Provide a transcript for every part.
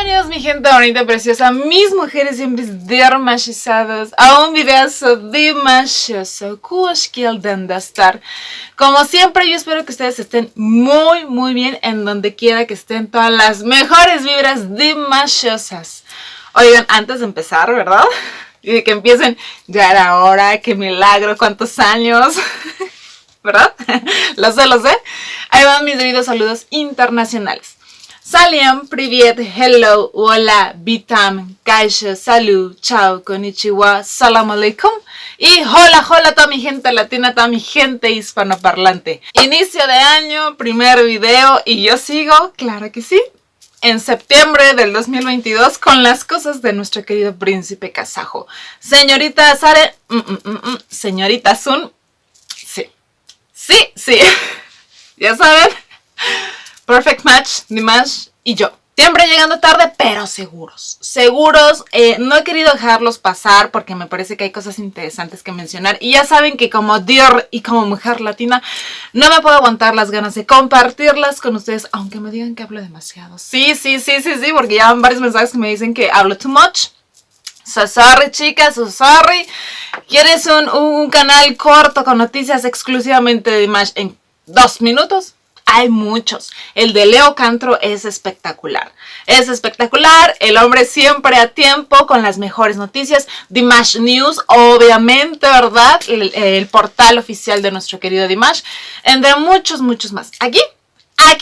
Bienvenidos mi gente bonita, preciosa, mis mujeres siempre dermachizadas a un videazo delicioso de estar. Como siempre, yo espero que ustedes estén muy bien en donde quiera que estén, todas las mejores vibras deliciosas. Oigan, antes de empezar, ¿verdad? Y de que empiecen, ya era hora, qué milagro, cuántos años, ¿verdad? Lo sé. Ahí van mis debidos saludos internacionales. Salam, privet, hello, hola, bitam, kaisha, salud, chao, konnichiwa, salam alaikum. Y hola a toda mi gente latina, toda mi gente hispanoparlante. Inicio de año, primer video y yo sigo, claro que sí, en septiembre del 2022 con las cosas de nuestro querido príncipe kazajo. Señorita Sare, señorita Sun, sí, ya saben. Perfect match, Dimash y yo. Siempre llegando tarde, pero seguros. No he querido dejarlos pasar porque me parece que hay cosas interesantes que mencionar. Y ya saben que como Dior y como mujer latina, no me puedo aguantar las ganas de compartirlas con ustedes, aunque me digan que hablo demasiado. Sí, porque ya van varios mensajes que me dicen que hablo too much. So sorry, chicas, so sorry. ¿Quieres un canal corto con noticias exclusivamente de Dimash en 2 minutos? Hay muchos. El de Leo Cantro es espectacular. El hombre siempre a tiempo con las mejores noticias. Dimash News, obviamente, ¿verdad? El portal oficial de nuestro querido Dimash. Entre muchos más. Aquí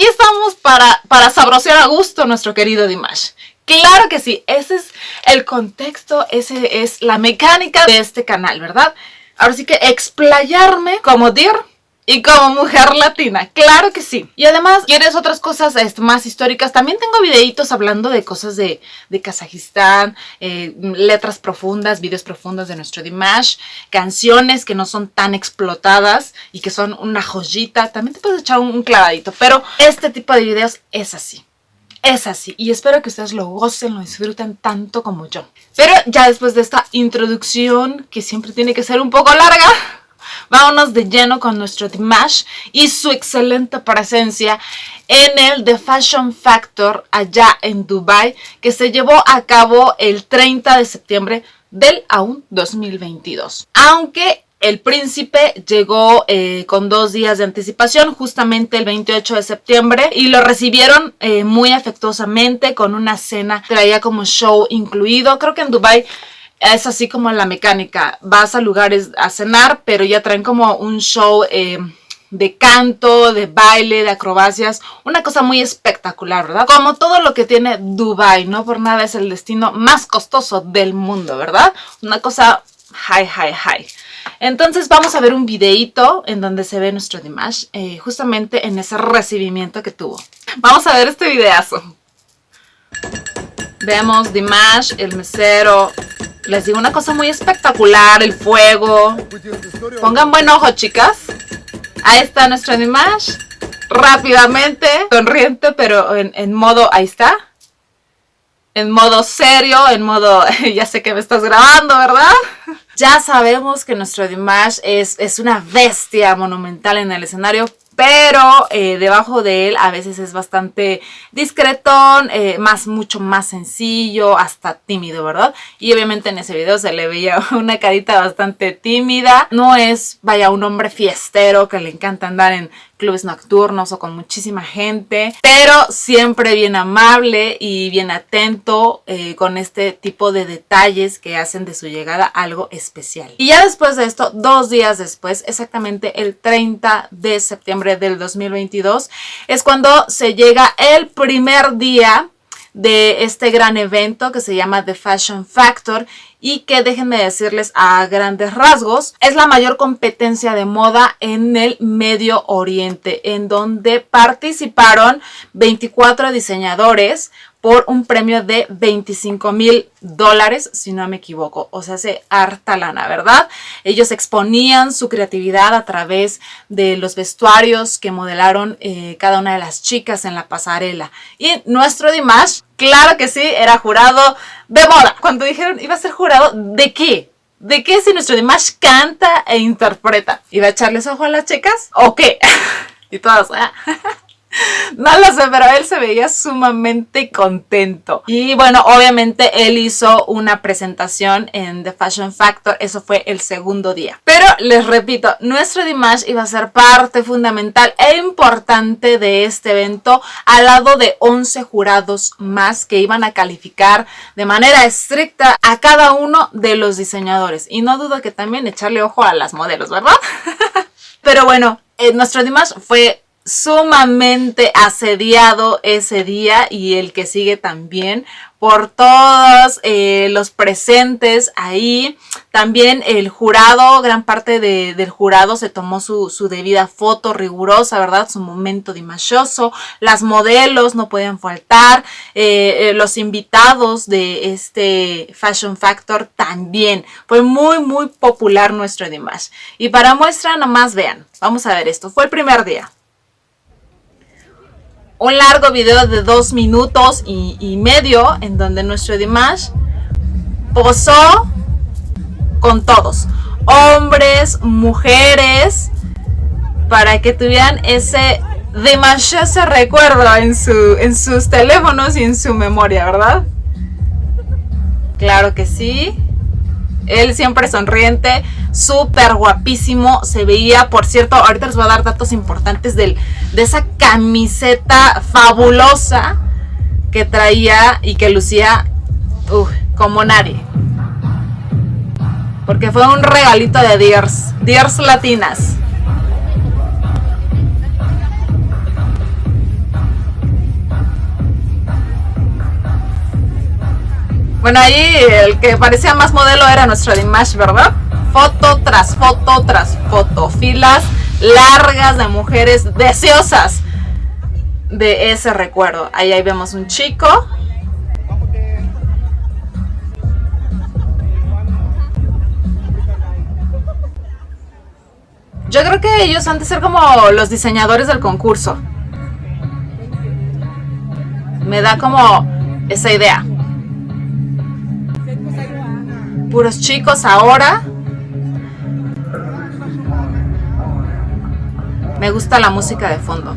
estamos para sabrosear a gusto nuestro querido Dimash. Claro que sí. Ese es el contexto, ese es la mecánica de este canal, ¿verdad? Ahora sí que explayarme como Dior y como mujer latina, claro que sí. Y además, ¿quieres otras cosas más históricas? También tengo videitos hablando de cosas de Kazajistán, letras profundas, videos profundos de nuestro Dimash, canciones que no son tan explotadas y que son una joyita. También te puedes echar un clavadito, pero este tipo de videos es así. Y espero que ustedes lo gocen, lo disfruten tanto como yo. Pero ya después de esta introducción, que siempre tiene que ser un poco larga, vámonos de lleno con nuestro Dimash y su excelente presencia en el The Fashion Factor allá en Dubai, que se llevó a cabo el 30 de septiembre del aún 2022. Aunque el príncipe llegó con 2 días de anticipación, justamente el 28 de septiembre, y lo recibieron muy afectuosamente con una cena, traía como show incluido. Creo que en Dubai es así como la mecánica, vas a lugares a cenar, pero ya traen como un show de canto, de baile, de acrobacias, una cosa muy espectacular, ¿verdad? Como todo lo que tiene Dubai, no por nada es el destino más costoso del mundo, ¿verdad? Una cosa high. Entonces vamos a ver un videito en donde se ve nuestro Dimash, justamente en ese recibimiento que tuvo. Vamos a ver este videazo. Vemos Dimash, el mesero. Les digo una cosa muy espectacular, el fuego. Pongan buen ojo, chicas. Ahí está nuestro Dimash. Rápidamente, sonriente, pero en modo, ahí está. En modo serio, en modo, ya sé que me estás grabando, ¿verdad? Ya sabemos que nuestro Dimash es una bestia monumental en el escenario, pero debajo de él a veces es bastante discretón, mucho más sencillo, hasta tímido, ¿verdad? Y obviamente en ese video se le veía una carita bastante tímida. No es, vaya, un hombre fiestero que le encanta andar en clubes nocturnos o con muchísima gente, pero siempre bien amable y bien atento con este tipo de detalles que hacen de su llegada algo especial. Y ya después de esto, 2 días después, exactamente el 30 de septiembre del 2022, es cuando se llega el primer día de este gran evento que se llama The Fashion Factor y que, déjenme decirles a grandes rasgos, es la mayor competencia de moda en el Medio Oriente, en donde participaron 24 diseñadores por un premio de $25,000, si no me equivoco. O sea, hace harta lana, ¿verdad? Ellos exponían su creatividad a través de los vestuarios que modelaron cada una de las chicas en la pasarela. Y nuestro Dimash, claro que sí, era jurado de moda. Cuando dijeron iba a ser jurado, ¿de qué? ¿De qué si nuestro Dimash canta e interpreta? ¿Iba a echarles ojo a las chicas? ¿O qué? Y todas, No lo sé, pero él se veía sumamente contento. Y bueno, obviamente él hizo una presentación en The Fashion Factor. Eso fue el segundo día. Pero les repito, nuestro Dimash iba a ser parte fundamental e importante de este evento, al lado de 11 jurados más que iban a calificar de manera estricta a cada uno de los diseñadores. Y no dudo que también echarle ojo a las modelos, ¿verdad? Pero bueno, nuestro Dimash fue sumamente asediado ese día, y el que sigue también, por todos los presentes ahí. También el jurado, gran parte del jurado se tomó su debida foto rigurosa, ¿verdad? Su momento dimashoso. Las modelos no podían faltar. Los invitados de este Fashion Factor también. Fue muy, muy popular nuestro Dimash. Y para muestra, nomás vean. Vamos a ver esto. Fue el primer día. Un largo video de 2 minutos y medio en donde nuestro Dimash posó con todos, hombres, mujeres, para que tuvieran ese Dimashoso recuerdo en sus teléfonos y en su memoria, ¿verdad? Claro que sí. Él siempre sonriente, súper guapísimo se veía. Por cierto, ahorita les voy a dar datos importantes de esa camiseta fabulosa que traía y que lucía como nadie. Porque fue un regalito de Dears Latinas. Bueno, ahí el que parecía más modelo era nuestro Dimash, ¿verdad? Foto tras foto tras foto. Filas largas de mujeres deseosas de ese recuerdo. Ahí vemos un chico. Yo creo que ellos han de ser como los diseñadores del concurso. Me da como esa idea. Puros chicos ahora. Me gusta la música de fondo.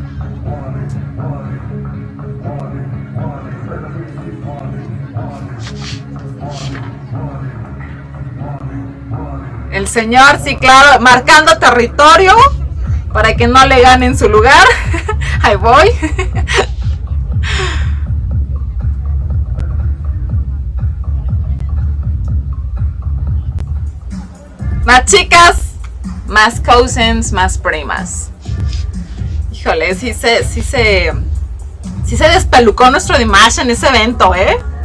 El señor, sí, claro, marcando territorio para que no le ganen su lugar. Ahí voy. Más chicas, más cousins, más primas. Híjole, sí se despelucó nuestro Dimash en ese evento,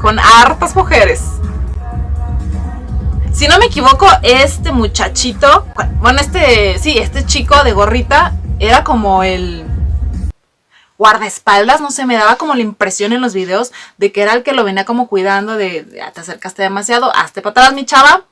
con hartas mujeres. Si no me equivoco, este muchachito, bueno, este chico de gorrita era como el guardaespaldas, no sé, me daba como la impresión en los videos de que era el que lo venía como cuidando de te acercaste demasiado, hazte para atrás, mi chava.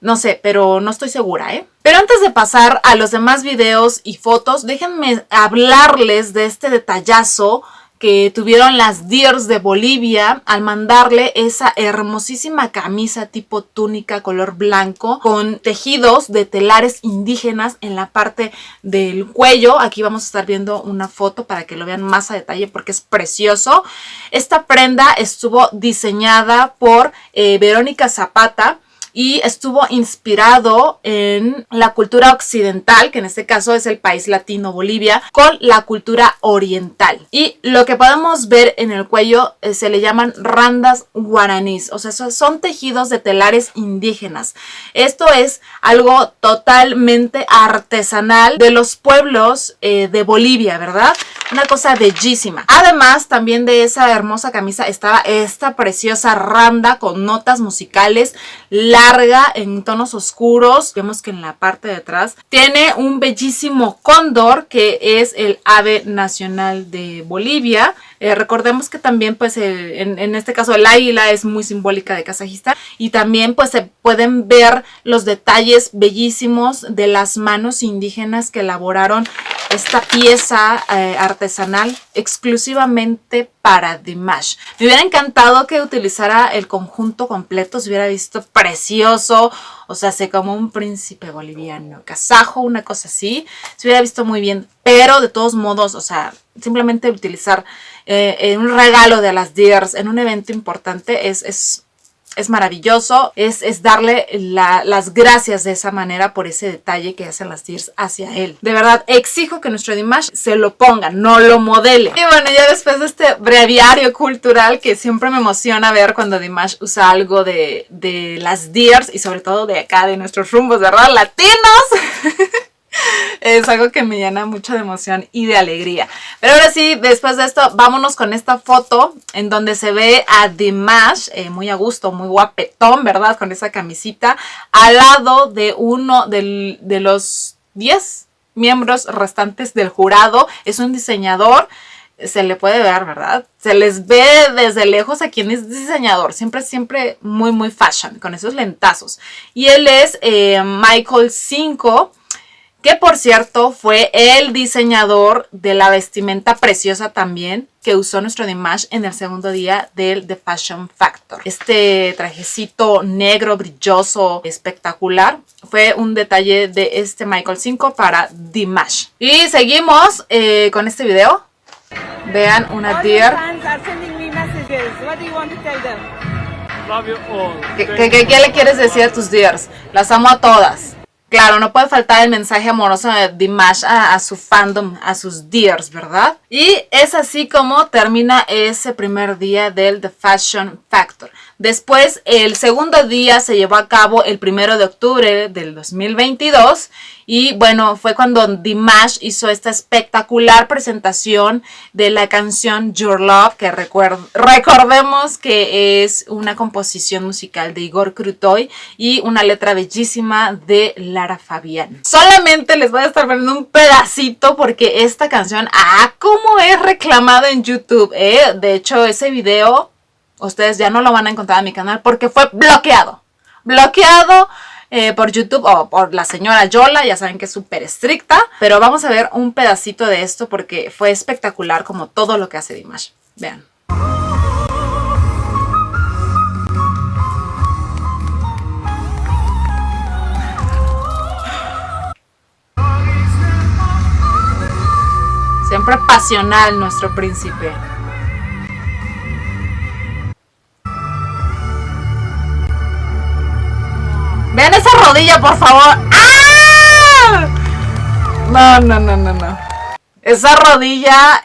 No sé, pero no estoy segura, Pero antes de pasar a los demás videos y fotos, déjenme hablarles de este detallazo que tuvieron las Dears de Bolivia al mandarle esa hermosísima camisa tipo túnica color blanco con tejidos de telares indígenas en la parte del cuello. Aquí vamos a estar viendo una foto para que lo vean más a detalle porque es precioso. Esta prenda estuvo diseñada por Verónica Zapata y estuvo inspirado en la cultura occidental, que en este caso es el país latino Bolivia, con la cultura oriental. Y lo que podemos ver en el cuello se le llaman randas guaraníes, o sea, son tejidos de telares indígenas. Esto es algo totalmente artesanal de los pueblos de Bolivia, ¿verdad? Una cosa bellísima. Además, también de esa hermosa camisa estaba esta preciosa randa con notas musicales larga en tonos oscuros. Vemos que en la parte de atrás tiene un bellísimo cóndor, que es el ave nacional de Bolivia. Recordemos que también pues en este caso el águila es muy simbólica de Kazajistán, y también pues se pueden ver los detalles bellísimos de las manos indígenas que elaboraron esta pieza artesanal exclusivamente para Dimash. Me hubiera encantado que utilizara el conjunto completo, se hubiera visto precioso, o sea, como un príncipe boliviano, kazajo, una cosa así, se hubiera visto muy bien, pero de todos modos, o sea, simplemente utilizar un regalo de las Dears en un evento importante es maravilloso, es darle las gracias de esa manera por ese detalle que hacen las Dears hacia él. De verdad, exijo que nuestro Dimash se lo ponga, no lo modele. Y bueno, ya después de este breviario cultural que siempre me emociona ver cuando Dimash usa algo de las Dears y sobre todo de acá, de nuestros rumbos, ¿verdad? Latinos. Es algo que me llena mucho de emoción y de alegría. Pero ahora sí, después de esto, vámonos con esta foto en donde se ve a Dimash muy a gusto, muy guapetón, ¿verdad? Con esa camisita, al lado de uno de los 10 miembros restantes del jurado. Es un diseñador, se le puede ver, ¿verdad? Se les ve desde lejos a quien es diseñador. Siempre muy, muy fashion, con esos lentazos. Y él es Michael 5. Que por cierto fue el diseñador de la vestimenta preciosa también que usó nuestro Dimash en el segundo día del The Fashion Factor. Este trajecito negro, brilloso, espectacular, fue un detalle de este Michael 5 para Dimash. Y seguimos con este video. Vean una Dear. ¿Qué le quieres decir a tus Dears? Las amo a todas. Claro, no puede faltar el mensaje amoroso de Dimash a su fandom, a sus Dears, ¿verdad? Y es así como termina ese primer día del The Fashion Factor. Después, el segundo día se llevó a cabo el 1 de octubre del 2022. Y bueno, fue cuando Dimash hizo esta espectacular presentación de la canción Your Love, que recordemos que es una composición musical de Igor Krutoy y una letra bellísima de Lara Fabián. Solamente les voy a estar poniendo un pedacito porque esta canción, cómo es reclamada en YouTube. De hecho, ese video ustedes ya no lo van a encontrar en mi canal porque fue bloqueado. Por YouTube o por la señora Yola, ya saben que es súper estricta, pero vamos a ver un pedacito de esto porque fue espectacular como todo lo que hace Dimash. Vean. Siempre pasional nuestro príncipe. Vean esa rodilla, por favor. ¡Ah! No. Esa rodilla,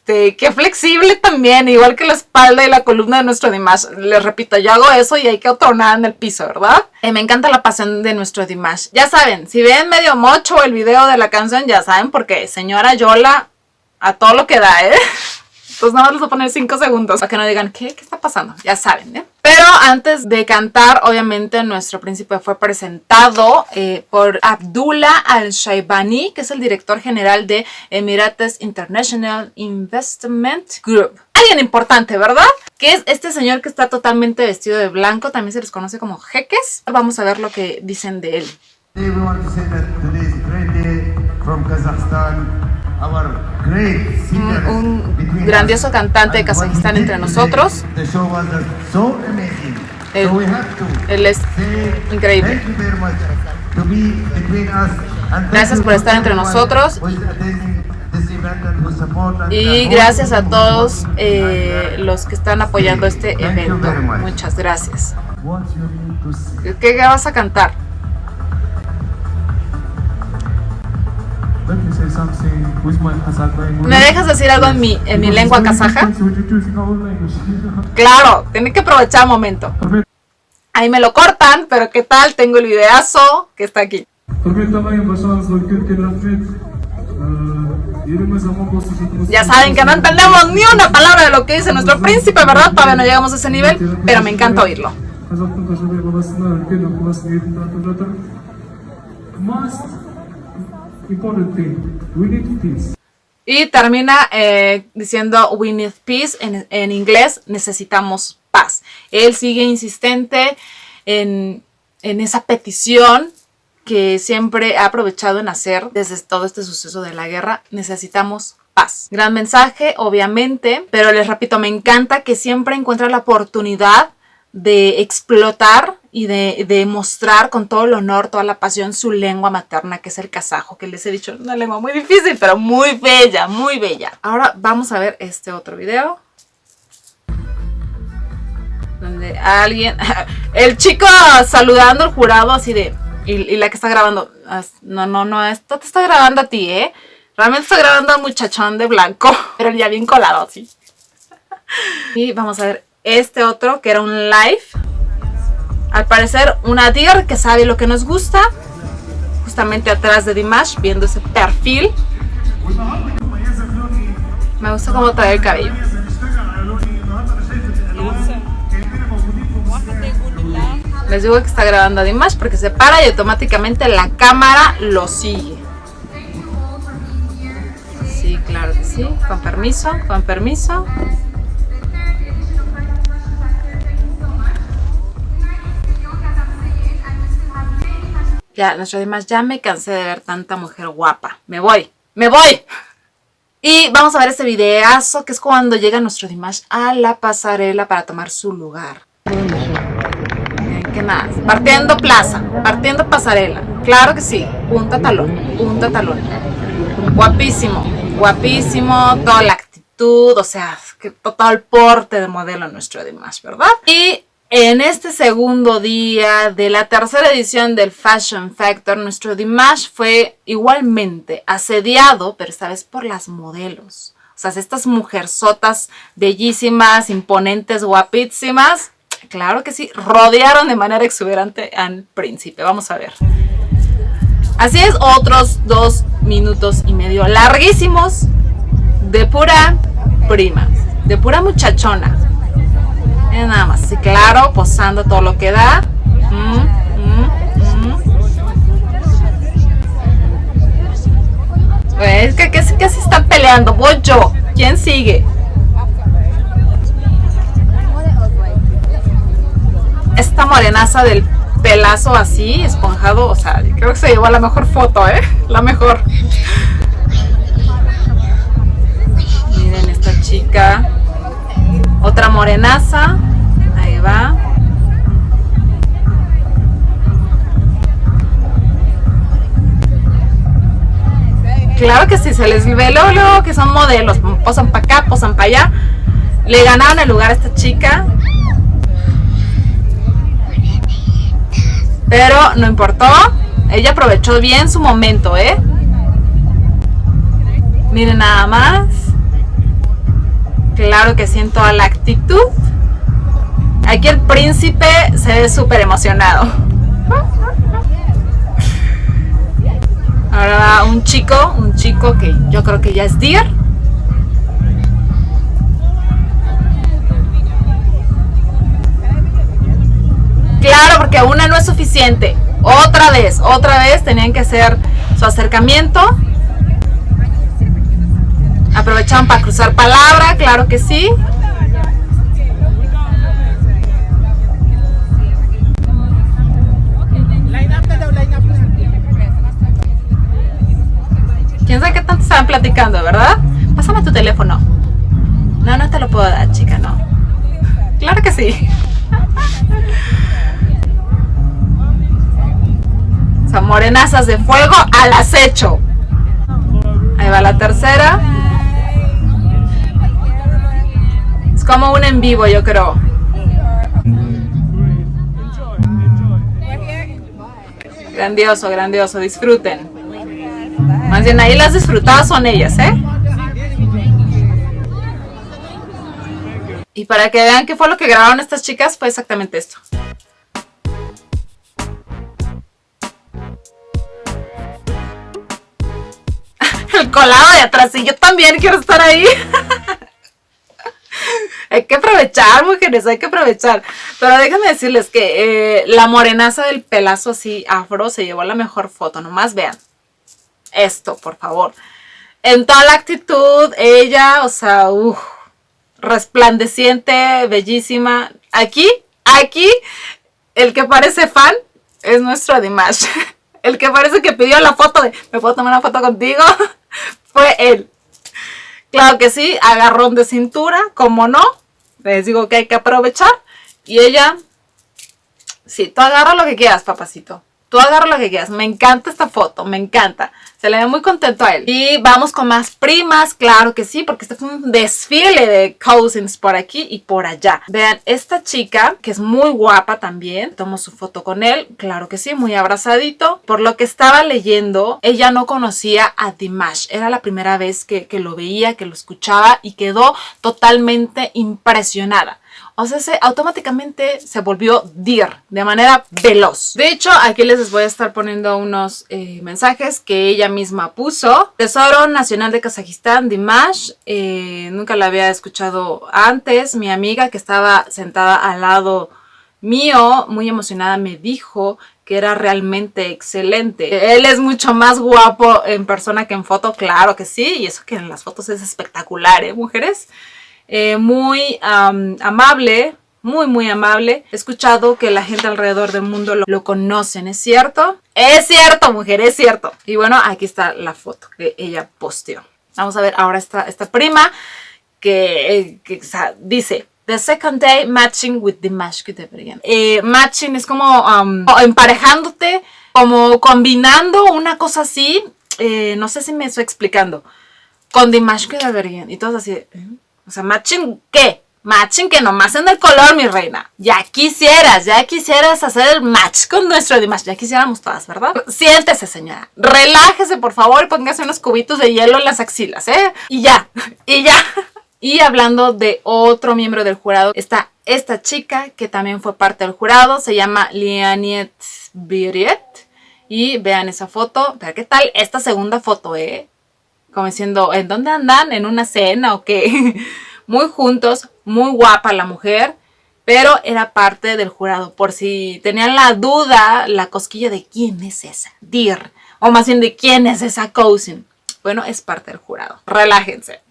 qué flexible también, igual que la espalda y la columna de nuestro Dimash. Les repito, yo hago eso y hay que otornar en el piso, ¿verdad? Me encanta la pasión de nuestro Dimash. Ya saben, si ven medio mocho el video de la canción, ya saben porque señora Yola a todo lo que da, Entonces nada más les voy a poner 5 segundos para que no digan, ¿qué está pasando? Ya saben, Pero antes de cantar, obviamente nuestro príncipe fue presentado por Abdullah Al-Shaibani, que es el director general de Emirates International Investment Group. Alguien importante, ¿verdad? Que es este señor que está totalmente vestido de blanco, también se les conoce como jeques. Vamos a ver lo que dicen de él. Un grandioso cantante de Kazajistán entre nosotros. Él es increíble. Gracias por estar entre nosotros. Y gracias a todos los que están apoyando este evento. Muchas gracias. ¿Qué vas a cantar? ¿Me dejas decir algo en mi lengua kazaja? Claro, tiene que aprovechar el momento. Ahí me lo cortan, pero ¿qué tal? Tengo el videazo que está aquí. Ya saben que no entendemos ni una palabra de lo que dice nuestro príncipe, ¿verdad? Todavía no llegamos a ese nivel, pero me encanta oírlo. Y termina diciendo we need peace, en inglés necesitamos paz. Él sigue insistente en esa petición que siempre ha aprovechado en hacer desde todo este suceso de la guerra. Necesitamos paz. Gran mensaje, obviamente, pero les repito, me encanta que siempre encuentra la oportunidad de explotar y de mostrar con todo el honor, toda la pasión, su lengua materna, que es el kazajo, que les he dicho, una lengua muy difícil, pero muy bella, muy bella. Ahora vamos a ver este otro video. Donde alguien, el chico saludando al jurado así de, y la que está grabando, no, esto te está grabando a ti, realmente está grabando al muchachón de blanco, pero ya bien colado así. Y vamos a ver este otro, que era un live. Al parecer una deer que sabe lo que nos gusta, justamente atrás de Dimash, viendo ese perfil. Me gusta cómo trae el cabello. Les digo que está grabando a Dimash porque se para y automáticamente la cámara lo sigue. Sí, claro que sí. Con permiso, con permiso. Ya, nuestro Dimash, ya me cansé de ver tanta mujer guapa. Me voy. Y vamos a ver este videazo que es cuando llega nuestro Dimash a la pasarela para tomar su lugar. ¿Qué más? Partiendo plaza, partiendo pasarela. Claro que sí. Punta talón, punta talón. Guapísimo, guapísimo. Toda la actitud, o sea, que todo el porte de modelo nuestro Dimash, ¿verdad? Y en este segundo día de la tercera edición del Fashion Factor, nuestro Dimash fue igualmente asediado, pero esta vez por las modelos. O sea, estas mujerzotas bellísimas, imponentes, guapísimas. Claro que sí, rodearon de manera exuberante al príncipe. Vamos a ver. Así es, otros 2 minutos y medio larguísimos de pura prima, de pura muchachona. Nada más, sí, claro, posando todo lo que da. Es que se están peleando. Voy yo. ¿Quién sigue? Esta morenaza del pelazo así, esponjado, o sea, creo que se llevó la mejor foto, la mejor. Miren esta chica. Otra morenaza. Ahí va. Claro que sí, se les ve luego que son modelos. Posan para acá, posan para allá. Le ganaron el lugar a esta chica. Pero no importó. Ella aprovechó bien su momento, Miren nada más. Claro que sí, en toda la actitud. Aquí el príncipe se ve súper emocionado. Ahora va un chico que yo creo que ya es deer. Claro, porque una no es suficiente. Otra vez tenían que hacer su acercamiento. Aprovecharon para cruzar palabra, claro que sí. ¿Quién sabe qué tanto estaban platicando, verdad? Pásame tu teléfono. No te lo puedo dar, chica, no. Claro que sí. Son morenazas de fuego al acecho. Ahí va la tercera. Es como un en vivo, yo creo. Grandioso, grandioso. Disfruten. Más bien ahí las disfrutadas son ellas, Y para que vean qué fue lo que grabaron estas chicas, fue exactamente esto. El colado de atrás, y yo también quiero estar ahí. Hay que aprovechar, mujeres, hay que aprovechar. Pero déjenme decirles que la morenaza del pelazo así afro se llevó la mejor foto. Nomás vean esto, por favor. En toda la actitud, ella, o sea, resplandeciente, bellísima. Aquí, el que parece fan es nuestro Dimash. El que parece que pidió la foto de, ¿me puedo tomar una foto contigo? Fue él. Claro que sí, agarrón de cintura, como no. Les digo que hay que aprovechar. Y ella, Sí, tú agarra lo que quieras, papacito. Tú agarra lo que quieras. Me encanta esta foto, me encanta. Se le ve muy contento a él. Y vamos con más primas, claro que sí, porque este fue un desfile de cousins por aquí y por allá. Vean, esta chica, que es muy guapa también, tomo su foto con él, claro que sí, muy abrazadito. Por lo que estaba leyendo, ella no conocía a Dimash. Era la primera vez que lo veía, que lo escuchaba y quedó totalmente impresionada. O sea, automáticamente se volvió Dear de manera veloz. De hecho, aquí les voy a estar poniendo unos mensajes que ella misma puso. Tesoro Nacional de Kazajistán, Dimash. Nunca la había escuchado antes. Mi amiga que estaba sentada al lado mío, muy emocionada, me dijo que era realmente excelente. Él es mucho más guapo en persona que en foto, claro que sí. Y eso que en las fotos es espectacular, mujeres. Muy amable, muy amable. He escuchado que la gente alrededor del mundo lo conocen, ¿es cierto? Es cierto, mujer, es cierto. Y bueno, aquí está la foto que ella posteó. Vamos a ver ahora esta prima que o sea, dice: The second day matching with Dimash Kudaibergen. Matching es como emparejándote, como combinando una cosa así. No sé si me estoy explicando. Con Dimash Kudaibergen. Y todos así. O sea, matching, ¿qué? Matching que nomás en el color, mi reina. Ya quisieras hacer el match con nuestro Dimash. Ya quisiéramos todas, ¿verdad? Siéntese, señora. Relájese, por favor, y póngase unos cubitos de hielo en las axilas, ¿eh? Y ya. Y hablando de otro miembro del jurado, está esta chica que también fue parte del jurado. Se llama Lianiet Biriet. Y vean esa foto. Pero ¿qué tal esta segunda foto, Como diciendo, ¿en dónde andan? ¿En una cena o qué? Muy juntos, muy guapa la mujer, pero era parte del jurado. Por si tenían la duda, la cosquilla de quién es esa Dear, o más bien de quién es esa cousin. Bueno, es parte del jurado. Relájense.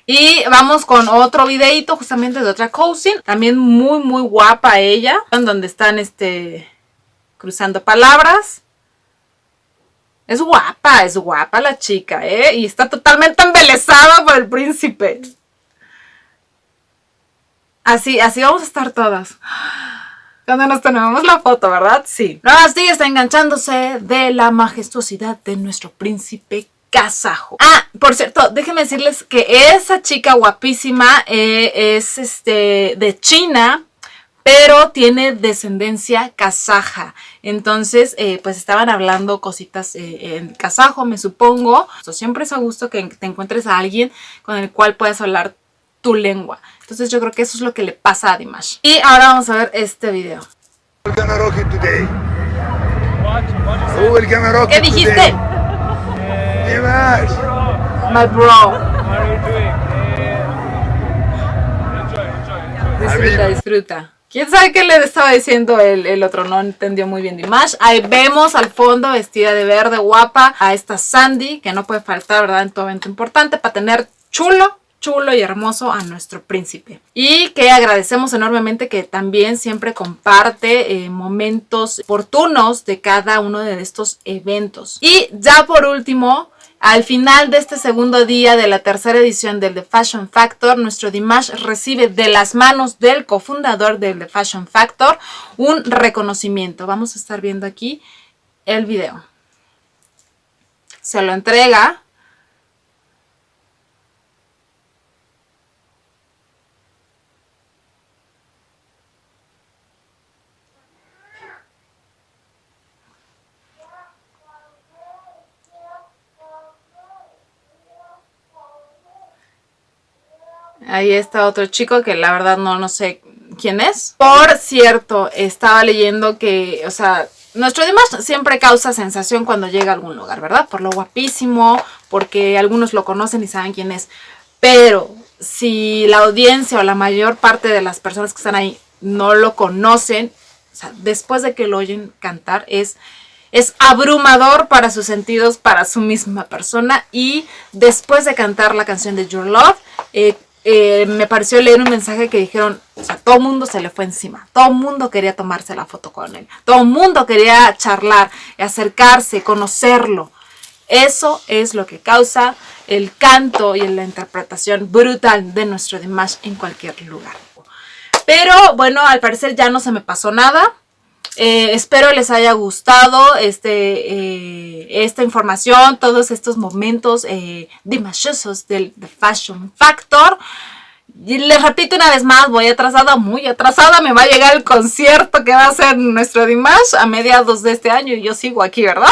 Y vamos con otro videito justamente de otra cousin. También muy guapa ella. Donde están cruzando palabras. Es guapa la chica, y está totalmente embelesada por el príncipe. Así vamos a estar todas. Cuando nos tomemos la foto, ¿verdad? Sí. Ahora sí está enganchándose de la majestuosidad de nuestro príncipe kazajo. Ah, por cierto, déjenme decirles que esa chica guapísima es de China, pero tiene descendencia kazaja. Entonces, pues estaban hablando cositas en kazajo, me supongo. Siempre es a gusto que te encuentres a alguien con el cual puedas hablar tu lengua. Entonces yo creo que eso es lo que le pasa a Dimash. Y ahora vamos a ver este video. ¿Qué dijiste? Dimash. My bro. Disfruta. ¿Quién sabe qué le estaba diciendo el otro? No entendió muy bien Dimash. Ahí vemos al fondo, vestida de verde, guapa, a esta Sandy, que no puede faltar, ¿verdad? En todo evento importante, para tener chulo y hermoso a nuestro príncipe. Y que agradecemos enormemente que también siempre comparte momentos oportunos de cada uno de estos eventos. Y ya por último, al final de este segundo día de la tercera edición del The Fashion Factor, nuestro Dimash recibe de las manos del cofundador del The Fashion Factor un reconocimiento. Vamos a estar viendo aquí el video. Se lo entrega. Ahí está otro chico que la verdad no sé quién es. Por cierto, estaba leyendo que, o sea, nuestro Dimash siempre causa sensación cuando llega a algún lugar, ¿verdad? Por lo guapísimo, porque algunos lo conocen y saben quién es. Pero si la audiencia o la mayor parte de las personas que están ahí no lo conocen, o sea, después de que lo oyen cantar es abrumador para sus sentidos, para su misma persona. Y después de cantar la canción de Your Love, me pareció leer un mensaje que dijeron, o sea, todo el mundo se le fue encima, todo el mundo quería tomarse la foto con él, todo el mundo quería charlar, acercarse, conocerlo. Eso es lo que causa el canto y la interpretación brutal de nuestro Dimash en cualquier lugar. Pero bueno, al parecer ya no se me pasó nada. Espero les haya gustado esta información, todos estos momentos dimashosos del The Fashion Factor. Y les repito una vez más, voy atrasada, muy atrasada. Me va a llegar el concierto que va a ser nuestro Dimash a mediados de este año y yo sigo aquí, ¿verdad?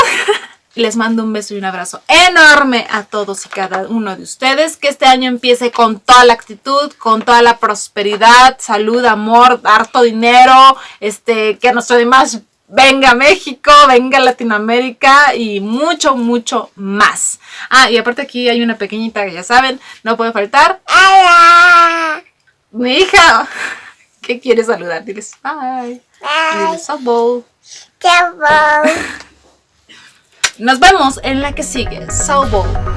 Les mando un beso y un abrazo enorme a todos y cada uno de ustedes. Que este año empiece con toda la actitud, con toda la prosperidad, salud, amor, harto dinero. Que nuestro Dimash venga a México, venga a Latinoamérica y mucho, mucho más. Ah, y aparte aquí hay una pequeñita que ya saben, no puede faltar. Hola. Mi hija, que quiere saludar. Diles bye. Bye. Diles softball. Chau. Nos vemos en la que sigue. Softball.